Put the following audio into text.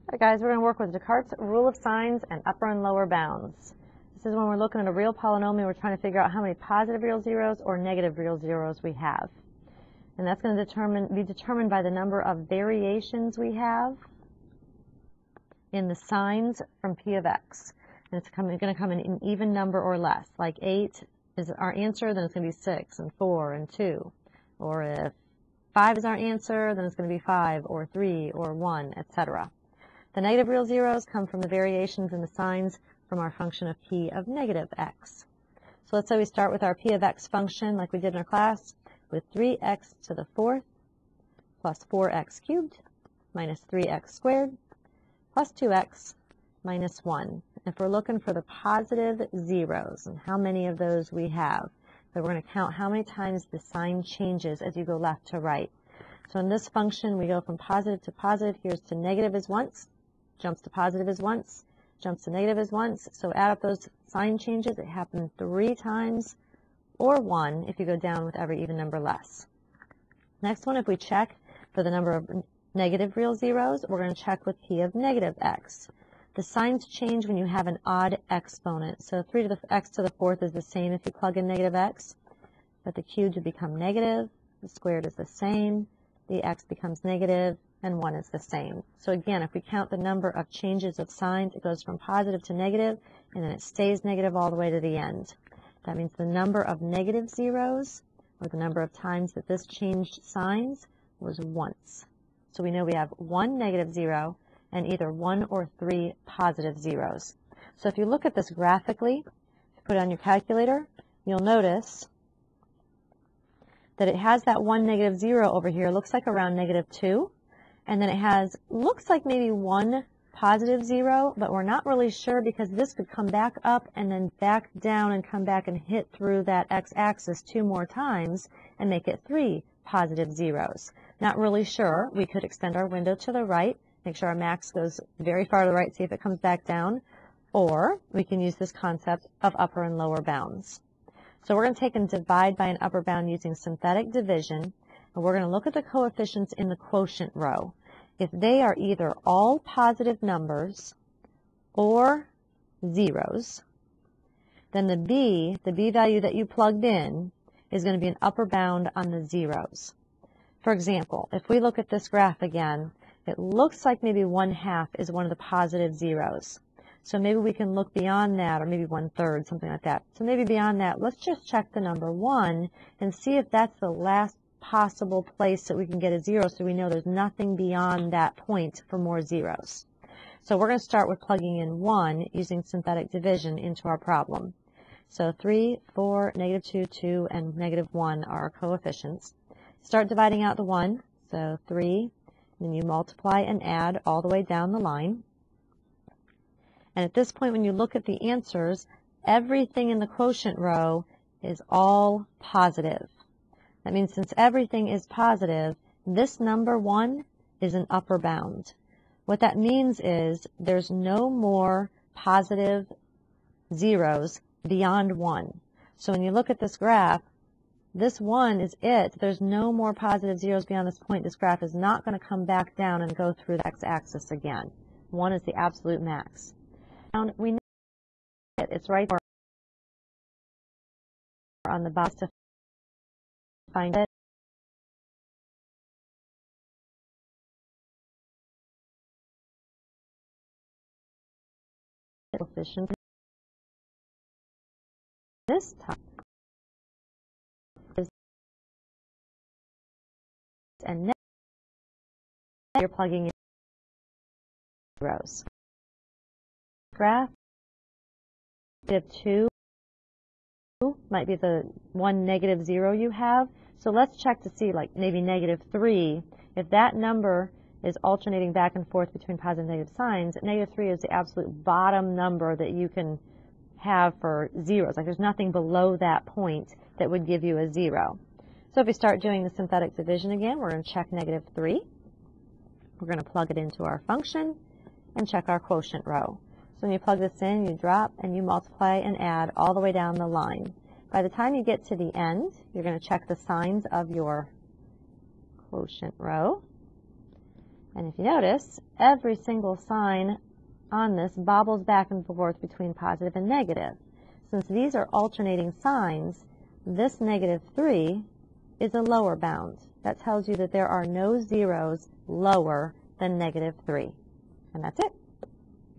Alright guys, we're going to work with Descartes' rule of signs and upper and lower bounds. This is when we're looking at a real polynomial, we're trying to figure out how many positive real zeros or negative real zeros we have. And that's going to be determined by the number of variations we have in the signs from p of x. And it's going to come in an even number or less. Like 8 is our answer, then it's going to be 6 and 4 and 2. Or if 5 is our answer, then it's going to be 5 or 3 or 1, etc. The negative real zeros come from the variations in the signs from our function of p of negative x. So let's say we start with our p of x function like we did in our class with 3x to the fourth plus 4x cubed minus 3x squared plus 2x minus 1. If we're looking for the positive zeros and how many of those we have, then we're going to count how many times the sign changes as you go left to right. So in this function, we go from positive to positive. Here's to negative is once, jumps to positive is once, jumps to negative is once. So add up those sign changes. It happened 3 times, or 1 if you go down with every even number less. Next one, if we check for the number of negative real zeros, we're going to check with p of negative x. The signs change when you have an odd exponent. So 3 to the x to the fourth is the same if you plug in negative x, but the cubed would become negative, the squared is the same, the x becomes negative, and 1 is the same. So again, if we count the number of changes of signs, it goes from positive to negative, and then it stays negative all the way to the end. That means the number of negative zeros, or the number of times that this changed signs, was once. So we know we have 1 negative zero and either 1 or 3 positive zeros. So if you look at this graphically, put it on your calculator, you'll notice that it has that 1 negative 0 over here, looks like around negative 2. And then it has, looks like maybe 1 positive 0, but we're not really sure because this could come back up and then back down and come back and hit through that x-axis 2 more times and make it 3 positive zeros. Not really sure. We could extend our window to the right, make sure our max goes very far to the right, see if it comes back down. Or we can use this concept of upper and lower bounds. So we're going to take and divide by an upper bound using synthetic division, and we're going to look at the coefficients in the quotient row. If they are either all positive numbers or zeros, then the b value that you plugged in, is going to be an upper bound on the zeros. For example, if we look at this graph again, it looks like maybe 1/2 is one of the positive zeros. So maybe we can look beyond that, or maybe 1/3, something like that. So maybe beyond that, let's just check the number 1 and see if that's the last possible place that we can get a 0 so we know there's nothing beyond that point for more zeros. So we're going to start with plugging in 1 using synthetic division into our problem. So 3, 4, negative 2, 2, and negative 1 are our coefficients. Start dividing out the 1. So 3, then you multiply and add all the way down the line. And at this point, when you look at the answers, everything in the quotient row is all positive. That means since everything is positive, this number 1 is an upper bound. What that means is there's no more positive zeros beyond 1. So when you look at this graph, this 1 is it. There's no more positive zeros beyond this point. This graph is not going to come back down and go through the x-axis again. 1 is the absolute max. We know it's right on the box to find it. Coefficient this time is, and now you're plugging in zeros. Graph negative 2 might be the 1 negative 0 you have. So let's check to see, like maybe negative 3. If that number is alternating back and forth between positive and negative signs, negative 3 is the absolute bottom number that you can have for zeros. Like there's nothing below that point that would give you a 0. So if we start doing the synthetic division again, we're going to check negative 3. We're going to plug it into our function and check our quotient row. So when you plug this in, you drop and you multiply and add all the way down the line. By the time you get to the end, you're going to check the signs of your quotient row. And if you notice, every single sign on this bobbles back and forth between positive and negative. Since these are alternating signs, this -3 is a lower bound. That tells you that there are no zeros lower than -3. And that's it.